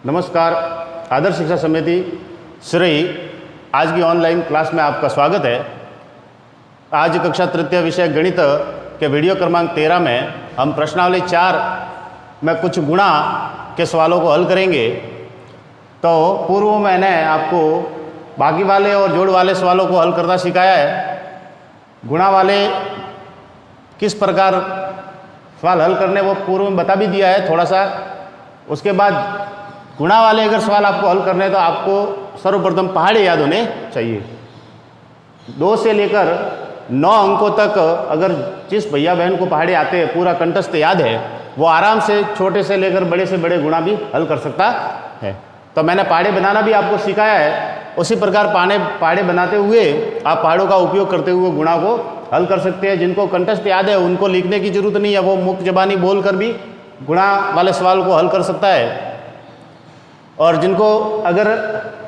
नमस्कार। आदर्श शिक्षा समिति श्री आज की ऑनलाइन क्लास में आपका स्वागत है। आज कक्षा तृतीय विषय गणित के वीडियो क्रमांक 13 में हम प्रश्नावली 4 में कुछ गुणा के सवालों को हल करेंगे। तो पूर्व मैंने आपको बाकी वाले और जोड़ वाले सवालों को हल करना सिखाया है। गुणा वाले किस प्रकार सवाल हल करने वो पूर्व में बता भी दिया है थोड़ा सा। उसके बाद गुणा वाले अगर सवाल आपको हल करने हैं तो आपको सर्वप्रथम पहाड़े याद होने चाहिए। 2 से लेकर 9 अंकों तक अगर जिस भैया बहन को पहाड़े आते हैं, पूरा कंठस्थ याद है, वो आराम से छोटे से लेकर बड़े से बड़े गुणा भी हल कर सकता है। तो मैंने पहाड़े बनाना भी आपको सिखाया है। उसी प्रकार पहाड़े बनाते हुए आप पहाड़ों का उपयोग करते हुए गुणा को हल कर सकते हैं। जिनको कंठस्थ याद है उनको लिखने की जरूरत नहीं है, वो मुक्त जबानी बोल कर भी गुणा वाले सवाल को हल कर सकता है। और जिनको अगर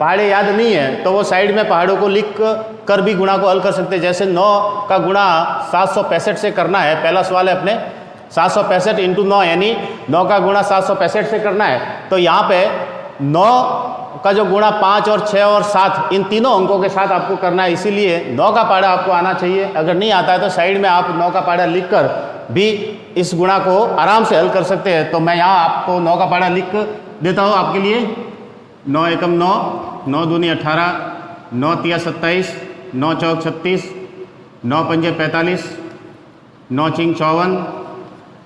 पहाड़े याद नहीं है तो वो साइड में पहाड़ों को लिख कर भी गुणा को हल कर सकते हैं। जैसे 9 का गुणा 765 से करना है, पहला सवाल है अपने 765 इंटू 9, यानी 9 का गुणा 765 से करना है। तो यहाँ पे 9 का जो गुणा 5 और 6 और 7 इन तीनों अंकों के साथ आपको करना है। इसीलिए 9 का पहाड़ा आपको आना चाहिए। अगर नहीं आता है तो साइड में आप 9 का पहाड़ा लिख कर भी इस गुणा को आराम से हल कर सकते हैं। तो मैं यहाँ आपको 9 का पहाड़ा लिख देता हूँ आपके लिए। 9 एकम 9, 9 दूनी 18, 9 तिया 27, 9 चौक 36, 9 पंजे 45, 9 चिंग 54,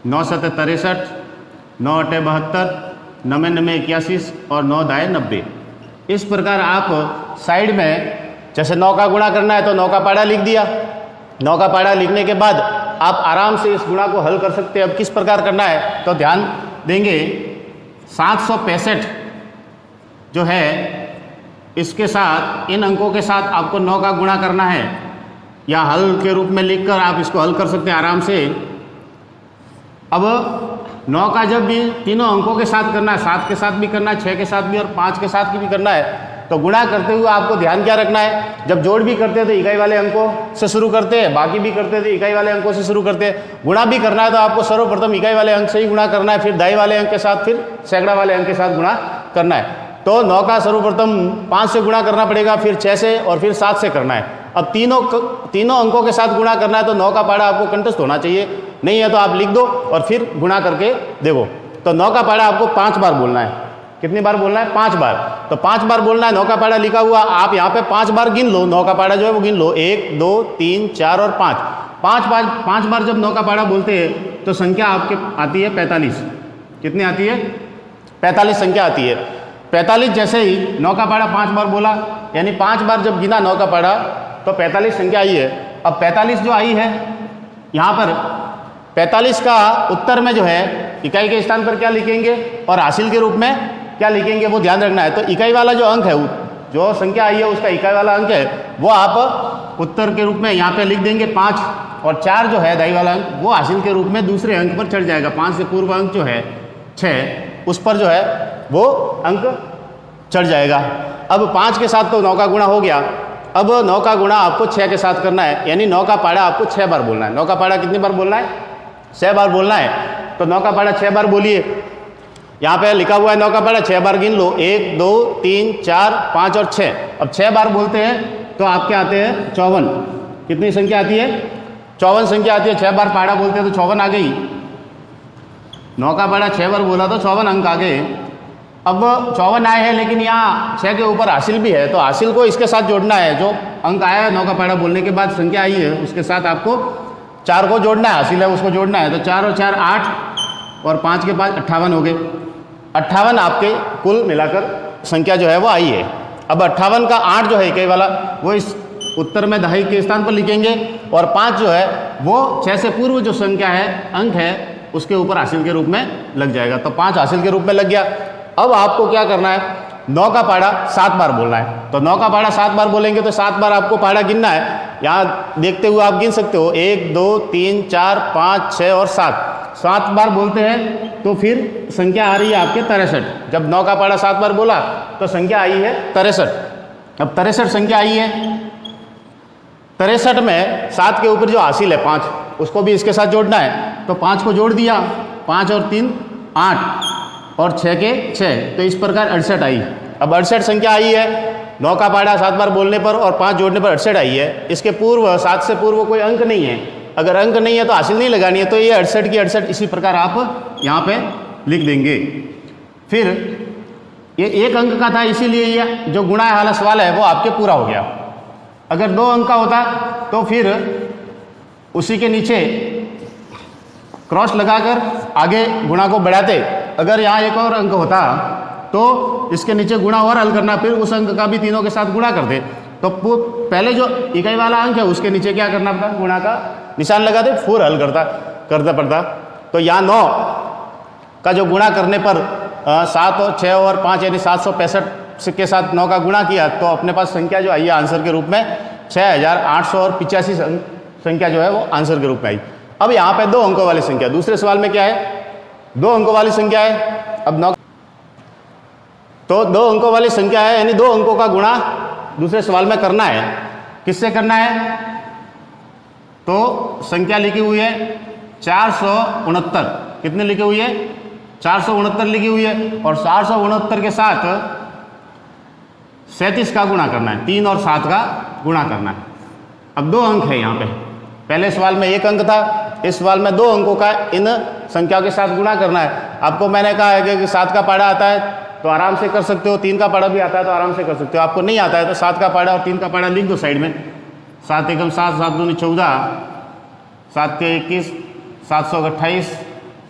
9 सत 63, 9 अटे 72, 9 नमे 81 और 9 दाए 90। इस प्रकार आप साइड में जैसे 9 का गुणा करना है तो 9 का पहाड़ा लिख दिया। 9 का पहाड़ा लिखने के बाद आप आराम से इस गुणा को हल कर सकते हैं। अब किस प्रकार करना है तो ध्यान देंगे। 765 जो है इसके साथ इन अंकों के साथ आपको 9 का गुणा करना है, या हल के रूप में लिखकर आप इसको हल कर सकते हैं आराम से। अब 9 का जब भी तीनों अंकों के साथ करना है, 7 के साथ भी करना है, 6 के साथ भी और 5 के साथ भी करना है, तो गुणा करते हुए आपको ध्यान क्या रखना है। जब जोड़ भी करते हैं तो इकाई वाले अंकों से शुरू करते हैं, बाकी भी करते हैं तो इकाई वाले अंकों से शुरू करते हैं। गुणा भी करना है तो आपको सर्वप्रथम इकाई वाले अंक से ही गुणा करना है, फिर दाई वाले अंक के साथ, फिर सैकड़ा वाले अंक के साथ गुणा करना है। तो 9 का सर्वप्रथम 5 से गुणा करना पड़ेगा, फिर 6 से और फिर 7 से करना है। अब तीनों अंकों के साथ गुणा करना है तो 9 का पहाड़ा आपको कंठस्थ होना चाहिए। नहीं है तो आप लिख दो और फिर गुणा करके देखो। तो 9 का पहाड़ा आपको 5 बार बोलना है। कितनी बार बोलना है? 5 बार। तो 5 बार बोलना है। 9 का पहाड़ा लिखा हुआ आप यहाँ पे 5 बार गिन लो। 9 का पहाड़ा जो है वो गिन लो, 1 2 3 4 और 5। 5 बार जब 9 का पहाड़ा बोलते हैं तो संख्या आपके आती है 45। कितनी आती है? 45 संख्या आती है। 45 जैसे ही 9 का पहाड़ा 5 बार बोला, यानी 5 बार जब गिना 9 का पहाड़ा तो 45 संख्या आई है। अब 45 जो आई है यहाँ पर 45 का उत्तर में जो है इकाई के स्थान पर क्या लिखेंगे और हासिल के रूप में क्या लिखेंगे वो ध्यान रखना है। तो इकाई वाला जो अंक है, जो संख्या आई है उसका इकाई वाला अंक है, वो आप उत्तर के रूप में यहाँ पे लिख देंगे 5, और 4 जो है दाई वाला अंक वो हासिल के रूप में दूसरे अंक पर चढ़ जाएगा। 5 से पूर्व अंक जो है 6, उस पर जो है वो अंक चढ़ जाएगा। अब 5 के साथ तो 9 का गुणा हो गया। अब 9 का गुणा आपको 6 के साथ करना है, यानी 9 का पहाड़ा आपको 6 बार बोलना है। 9 का पहाड़ा कितनी बार बोलना है? 6 बार बोलना है। तो 9 का पहाड़ा 6 बार बोलिए। यहाँ पे लिखा हुआ है 9 का पहाड़ा 6 बार गिन लो, 1 2 3 4 5 और 6। अब 6 बार बोलते हैं तो आपके आते हैं 54। कितनी संख्या आती है? 54 संख्या आती है। 6 बार पहाड़ा बोलते हैं तो 54 आ गई। 9 का पहाड़ा 6 बार बोला तो 54 अंक आ गए। अब 54 आए हैं, लेकिन यहाँ 6 के ऊपर हासिल भी है, तो हासिल को इसके साथ जोड़ना है। जो अंक आया है 9 का पहाड़ा बोलने के बाद संख्या आई है उसके साथ आपको 4 को जोड़ना है, हासिल है उसको जोड़ना है। तो 4 और 4 8 और 5 के 5 58 हो गए। 58 आपके कुल मिलाकर संख्या जो है वो आई है। अब 58 का 8 जो है इकाई वाला वो इस उत्तर में दहाई के स्थान पर लिखेंगे, और 5 जो है वो 6 से पूर्व जो संख्या है, अंक है, उसके ऊपर हासिल के रूप में लग जाएगा। तो 5 हासिल के रूप में लग गया। अब आपको क्या करना है? 9 का पहाड़ा 7 बार बोलना है। तो 9 का पहाड़ा 7 बार बोलेंगे तो 7 बार आपको पहाड़ा गिनना है। यहाँ देखते हुए आप गिन सकते हो, 1 2 3 4 5 6 और 7 बार बोलते हैं तो फिर संख्या आ रही है आपके 63। जब 9 का पहाड़ा 7 बार बोला तो संख्या आई है 63। अब 63 संख्या आई है। 63 में 7 के ऊपर जो हासिल है 5, उसको भी इसके साथ जोड़ना है। तो 5 को जोड़ दिया, 5 और 3 8, और 6 के 6, तो इस प्रकार 68 आई। अब 68 संख्या आई है, 9 का पाड़ा 7 बार बोलने पर और 5 जोड़ने पर 68 आई है। इसके पूर्व 7 से पूर्व कोई अंक नहीं है, अगर अंक नहीं है तो हासिल नहीं लगानी है, तो ये 68 की 68 इसी प्रकार आप यहाँ पे लिख देंगे। फिर ये 1 अंक का था, इसीलिए ये जो गुणा वाला सवाल है वो आपके पूरा हो गया। अगर 2 अंक का होता तो फिर उसी के नीचे क्रॉस लगाकर आगे गुणा को बढ़ाते। अगर यहाँ एक और अंक होता तो इसके नीचे गुणा और हल करना, फिर उस अंक का भी तीनों के साथ गुणा करते। तो पहले जो इकाई वाला अंक है उसके नीचे क्या करना पड़ता, गुणा का निशान लगाते, फिर हल करना पड़ता। तो यहाँ 9 का जो गुणा करने पर 7 और 6 और 5 यानी 765 के साथ 9 का गुणा किया तो अपने पास संख्या जो आई है आंसर के रूप में 6885 संख्या जो है वो आंसर के रूप में आई। अब यहाँ पे 2 अंकों वाली संख्या, दूसरे सवाल में क्या है, 2 अंकों वाली संख्या है। अब 9 तो 2 अंकों वाली संख्या है, यानी 2 अंकों का गुणा दूसरे सवाल में करना है। किससे करना है, तो संख्या लिखी हुई है 469, कितने लिखी हुई है 469 लिखी हुई है, और 469 के साथ 37 का गुणा करना है, 3 और 7 का गुणा करना है। अब 2 अंक है यहाँ पे, पहले सवाल में 1 अंक था, इस सवाल में 2 अंकों का इन संख्याओं के साथ गुणा करना है। आपको मैंने कहा है कि 7 का पाड़ा आता है तो आराम से कर सकते हो, 3 का पाड़ा भी आता है तो आराम से कर सकते हो। आपको नहीं आता है तो 7 का पाड़ा और 3 का पाड़ा लिख दो साइड में। 7 एकम 7, 7 दूनी 14, 7 के 21, 728,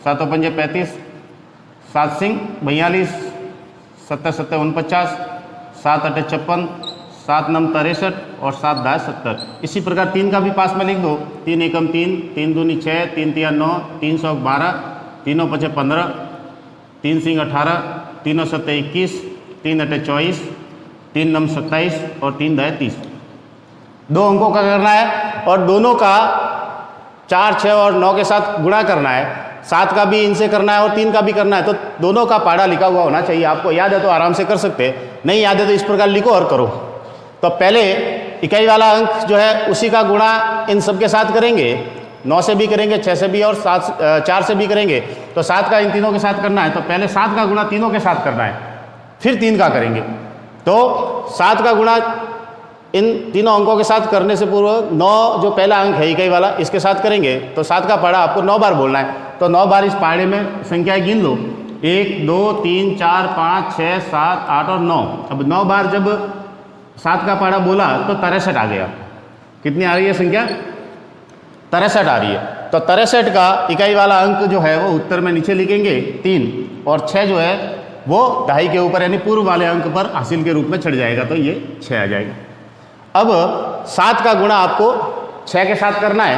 7 पंजे 35, 7 सिंह 42, 7 7 49, 7 8 56, 7 9 63 और 7 10 70। इसी प्रकार 3 का भी पास में लिख दो। 3 एकम 3, 3 दूनी 6, 3 तिया 9, 3 सौ 12, 3 पचे 15, 3 सिंह 18, 3 7 21, 3 8 24, 3 9 27 और 3 10 30। 2 अंकों का करना है और दोनों का 4, 6 और 9 के साथ गुणा करना है। 7 का भी इनसे करना है और 3 का भी करना है, तो दोनों का पाड़ा लिखा हुआ होना चाहिए। आपको याद है तो आराम से कर सकते हैं, नहीं याद है तो इस प्रकार लिखो और करो। तो पहले इकाई वाला अंक जो है उसी का गुणा इन सब के साथ करेंगे, 9 से भी करेंगे, 6 से भी और 4 से भी करेंगे। तो 7 का इन तीनों के साथ करना है, तो पहले 7 का गुणा तीनों के साथ करना है, फिर 3 का करेंगे। तो 7 का गुणा इन तीनों अंकों के साथ करने से पूर्व 9 जो पहला अंक है इकाई वाला इसके साथ करेंगे, तो 7 का पाड़ा आपको 9 बार बोलना है। तो 9 बार इस पाड़े में संख्याएं गिन लो, 1 2 3 4 5 6 7 8 और 9। अब 9 बार जब 7 का पाड़ा बोला तो 63 आ गया। कितनी आ रही है संख्या, 63 आ रही है। तो 63 का इकाई वाला अंक जो है वो उत्तर में नीचे लिखेंगे 3, और 6 जो है वो दहाई के ऊपर यानी पूर्व वाले अंक पर हासिल के रूप में चढ़ जाएगा, तो ये 6 आ जाएगा। अब 7 का गुणा आपको 6 के साथ करना है,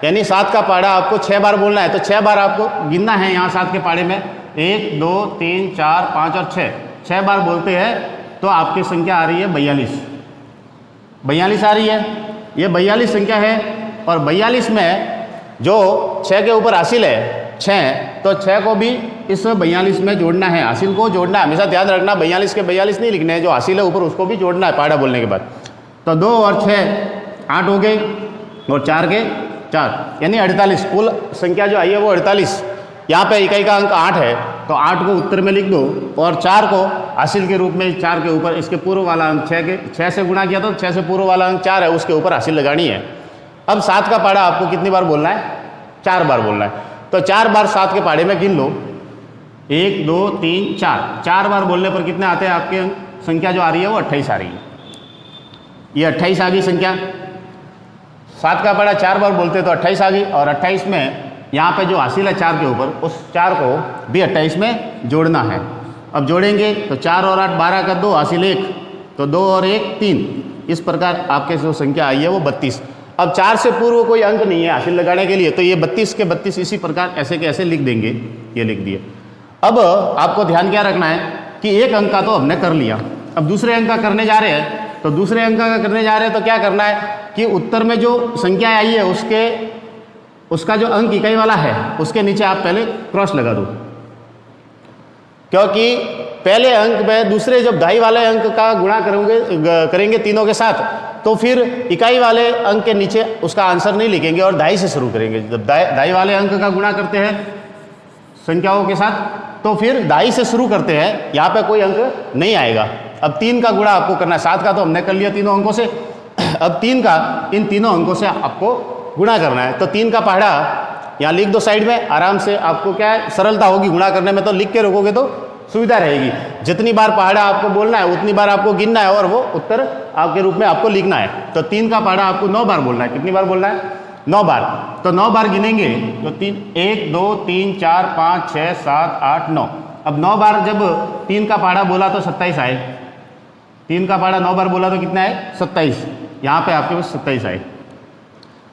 यानी 7 का पाड़ा आपको 6 बार बोलना है। तो 6 बार आपको गिनना है यहाँ 7 के पाड़े में, 1 2 3 4 5 और 6 बार बोलते हैं तो आपकी संख्या आ रही है 42 आ रही है। ये 42 संख्या है, और 42 में जो 6 के ऊपर हासिल है 6, तो 6 को भी इस 42 में जोड़ना है, हासिल को जोड़ना है। हमेशा ध्यान रखना 42 के 42 नहीं लिखने हैं, जो हासिल है ऊपर उसको भी जोड़ना है पाड़ा बोलने के बाद। तो 2 और 6 8 हो गए, और 4 के 4 यानी 48। कुल संख्या जो आई है वो 48। यहाँ पे इकाई का अंक 8 है, तो 8 को उत्तर में लिख दो, और 4 को हासिल के रूप में 4 के ऊपर इसके पूर्व वाला अंक 6 से गुणा किया तो 6 से पूर्व वाला अंक 4 है, उसके ऊपर हासिल लगानी है। अब 7 का पाड़ा आपको कितनी बार बोलना है, 4 बार बोलना है। तो 4 बार 7 के पाड़े में गिन लो, 1 2 3 4 बार बोलने पर कितने आते हैं आपके अंक, संख्या जो आ रही है वो 28 आ रही है। ये 28 आ गई संख्या। 7 का पाड़ा 4 बार बोलते तो 28 आ गई, और 28 में यहाँ पे जो हासिल है 4 के ऊपर, उस 4 को भी 28 में जोड़ना है। अब जोड़ेंगे तो 4 और 8 12 का 2 हासिल 1, तो 2 और 1 3। इस प्रकार आपके जो संख्या आई है वो 32। अब 4 से पूर्व कोई अंक नहीं है हासिल लगाने के लिए, तो ये 32 के 32 इसी प्रकार ऐसे के ऐसे लिख देंगे, ये लिख दिए। अब आपको ध्यान क्या रखना है कि एक अंक का तो हमने कर लिया, अब दूसरे अंक का करने जा रहे हैं। तो दूसरे अंक का करने जा रहे हैं तो क्या करना है कि उत्तर में जो संख्या आई है उसका जो अंक इकाई वाला है उसके नीचे आप पहले क्रॉस लगा दो, क्योंकि पहले अंक में दूसरे जब दहाई वाले अंक का गुणा करेंगे तीनों के साथ, तो फिर इकाई वाले अंक के नीचे उसका आंसर नहीं लिखेंगे और दहाई से शुरू करेंगे। जब दहाई वाले अंक का गुणा करते हैं संख्याओं के साथ तो फिर दाई से शुरू करते हैं, यहाँ पे कोई अंक नहीं आएगा। अब 3 का गुणा आपको करना है, 7 का तो हमने कर लिया तीनों अंकों से, अब 3 का इन तीनों अंकों से आपको गुणा करना है। तो 3 का पहाड़ा यहाँ लिख दो साइड में, आराम से आपको क्या है सरलता होगी गुणा करने में, तो लिख के रखोगे तो सुविधा रहेगी। जितनी बार पहाड़ा आपको बोलना है उतनी बार आपको गिनना है और वो उत्तर आपके रूप में आपको लिखना है। तो 3 का पहाड़ा आपको 9 बार बोलना है। कितनी बार बोलना है? 9 बार। तो 9 बार गिनेंगे तो 1 2 3 4 5 6 7 8 9। अब 9 बार जब 3 का पहाड़ा बोला तो 27 आए। 3 का पहाड़ा 9 बार बोला तो कितना है? 27। यहाँ पे आपके पास 27 आए।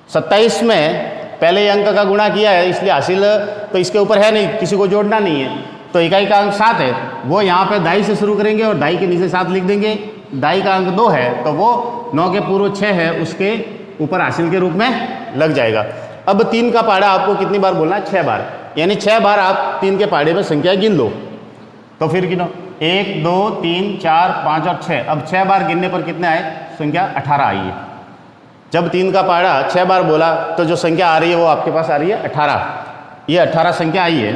27 में पहले अंक का गुणा किया है, इसलिए हासिल तो इसके ऊपर है नहीं, किसी को जोड़ना नहीं है। तो इकाई का अंक 7 है, वो यहाँ पे दाई से शुरू करेंगे और दाई के नीचे 7 लिख देंगे। दाई का अंक 2 है तो वो 9 के पूर्व 6 है, उसके ऊपर हासिल के रूप में लग जाएगा। अब 3 का पहाड़ा आपको कितनी बार बोलना है? 6 बार, यानी 6 बार आप 3 के पहाड़े में संख्या गिन लो। तो फिर गिनो 1 2 3 4 5 और 6। अब 6 बार गिनने पर कितने आए? संख्या 18 आई है। जब 3 का पहाड़ा 6 बार बोला तो जो संख्या आ रही है वो आपके पास आ रही है 18। ये 18 संख्या आई है।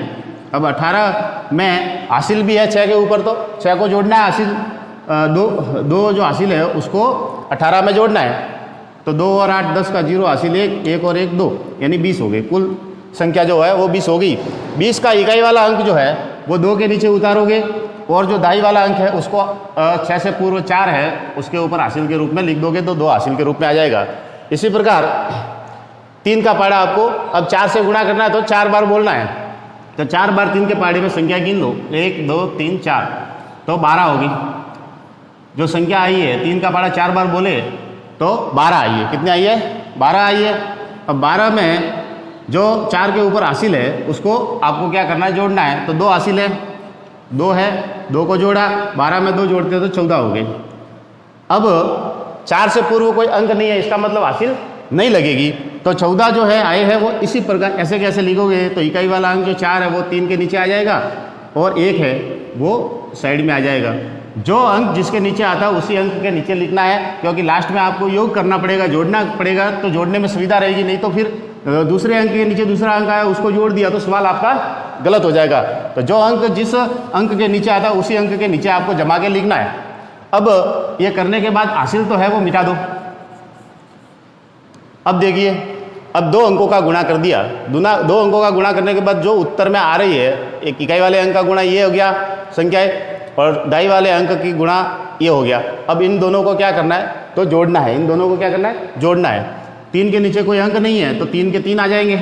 अब 18 में हासिल भी है 6 के ऊपर, तो 6 को जोड़ना है। हासिल दो जो हासिल है उसको 18 में जोड़ना है। तो 2 और 8 10 का 0 हासिल 1, 1 और 1 2, यानी 20 हो गई। कुल संख्या जो है वो 20 हो गई। 20 का इकाई वाला अंक जो है वो 2 के नीचे उतारोगे और जो दाई वाला अंक है उसको 6 से पूर्व 4 है उसके ऊपर हासिल के रूप में लिख दोगे तो 2 हासिल के रूप में आ जाएगा। इसी प्रकार 3 का पहाड़ा आपको अब 4 से गुणा करना है तो 4 बार बोलना है। तो 4 बार 3 के पहाड़े में संख्या गिन लो, 1 2 3 4, तो 12 होगी। जो संख्या आई है 3 का पहाड़ा 4 बार बोले तो 12 आई है। कितनी आई है? 12 आई है। अब 12 में जो 4 के ऊपर हासिल है उसको आपको क्या करना है? जोड़ना है। तो 2 हासिल है, 2 है, 2 को जोड़ा, 12 में 2 जोड़ते हैं तो 14 हो गए। अब 4 से पूर्व कोई अंक नहीं है, इसका मतलब हासिल नहीं लगेगी। तो 14 जो है आए हैं वो इसी प्रकार ऐसे कैसे लिखोगे? तो इकाई वाला अंक जो 4 है वो 3 के नीचे आ जाएगा और 1 है वो साइड में आ जाएगा। जो अंक जिसके नीचे आता है उसी अंक के नीचे लिखना है, क्योंकि लास्ट में आपको योग करना पड़ेगा, जोड़ना पड़ेगा, तो जोड़ने में सुविधा रहेगी। नहीं तो फिर दूसरे अंक के नीचे दूसरा अंक आया उसको जोड़ दिया तो सवाल आपका गलत हो जाएगा। तो जो अंक जिस अंक के नीचे आता है उसी अंक के नीचे आपको जमा के लिखना है। अब ये करने के बाद हासिल तो है वो मिटा दो। अब देखिए, अब 2 अंकों का गुणा कर दिया। 2 अंकों का गुणा करने के बाद जो उत्तर में आ रही है, एक इकाई वाले अंक का गुणा ये हो गया संख्या है और दाई वाले अंक की गुणा ये हो गया। अब इन दोनों को क्या करना है? तो जोड़ना है। इन दोनों को क्या करना है? जोड़ना है। 3 के नीचे कोई अंक नहीं है तो 3 के 3 आ जाएंगे।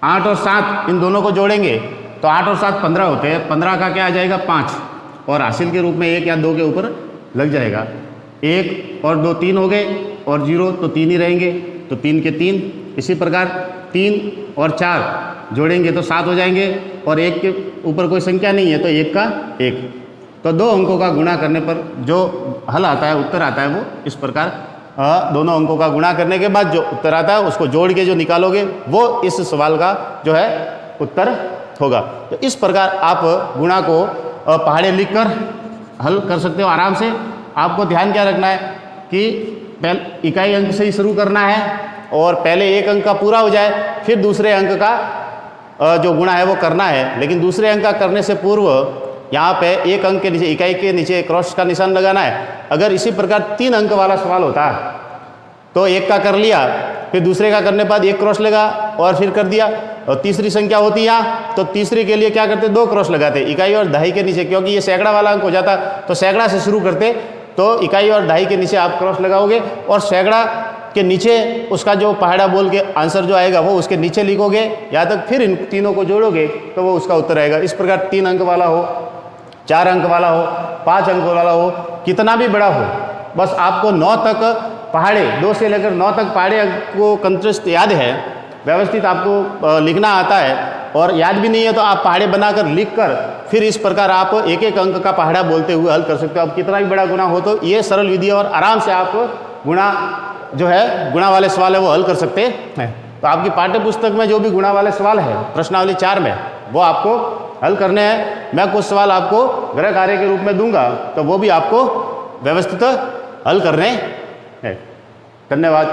8 और 7 इन दोनों को जोड़ेंगे तो 8 और 7 15 होते हैं। 15 का क्या आ जाएगा? 5, और हासिल के रूप में 1 या 2 के ऊपर लग जाएगा। 1 और 2 3 हो गए और 0 तो 3 ही रहेंगे, तो 3 के 3। इसी प्रकार 3 और 4 जोड़ेंगे तो 7 हो जाएंगे और 1 के ऊपर कोई संख्या नहीं है तो 1 का 1। तो 2 अंकों का गुणा करने पर जो हल आता है, उत्तर आता है, वो इस प्रकार दोनों अंकों का गुणा करने के बाद जो उत्तर आता है उसको जोड़ के जो निकालोगे वो इस सवाल का जो है उत्तर होगा। तो इस प्रकार आप गुणा को पहाड़े लिखकर हल कर सकते हो आराम से। आपको ध्यान क्या रखना है कि पहले इकाई अंक से ही शुरू करना है और पहले एक अंक का पूरा हो जाए, फिर दूसरे अंक का जो गुणा है वो करना है। लेकिन दूसरे अंक का करने से पूर्व यहाँ पे एक अंक के नीचे, इकाई के नीचे क्रॉस का निशान लगाना है। अगर इसी प्रकार 3 अंक वाला सवाल होता तो एक का कर लिया, फिर दूसरे का करने बाद 1 क्रॉस लगा और फिर कर दिया, और तीसरी संख्या होती यहाँ तो तीसरी के लिए क्या करते? 2 क्रॉस लगाते इकाई और दहाई के नीचे, क्योंकि ये सैकड़ा वाला अंक हो जाता तो सैकड़ा से शुरू करते। तो इकाई और दहाई के नीचे आप क्रॉस लगाओगे और सैकड़ा के नीचे उसका जो पहाड़ा बोल के आंसर जो आएगा वो उसके नीचे लिखोगे, यहाँ तक फिर इन तीनों को जोड़ोगे तो वो उसका उत्तर आएगा। इस प्रकार 3 अंक वाला हो, 4 अंक वाला हो, 5 अंक वाला हो, कितना भी बड़ा हो, बस आपको 9 तक पहाड़े, 2 से लेकर 9 तक पहाड़े को कंठस्थ याद है, व्यवस्थित आपको लिखना आता है, और याद भी नहीं है तो आप पहाड़े बनाकर लिखकर फिर इस प्रकार आप एक एक अंक का पहाड़ा बोलते हुए हल कर सकते हो। अब कितना भी बड़ा गुणा हो तो ये सरल विधि है और आराम से आप गुणा जो है, गुणा वाले सवाल है वो हल कर सकते हैं। तो आपकी पाठ्य पुस्तक में जो भी गुणा वाले सवाल है प्रश्नावली 4 में, वो आपको हल करने हैं। मैं कुछ सवाल आपको गृह कार्य के रूप में दूंगा तो वो भी आपको व्यवस्थित हल करने हैं। धन्यवाद।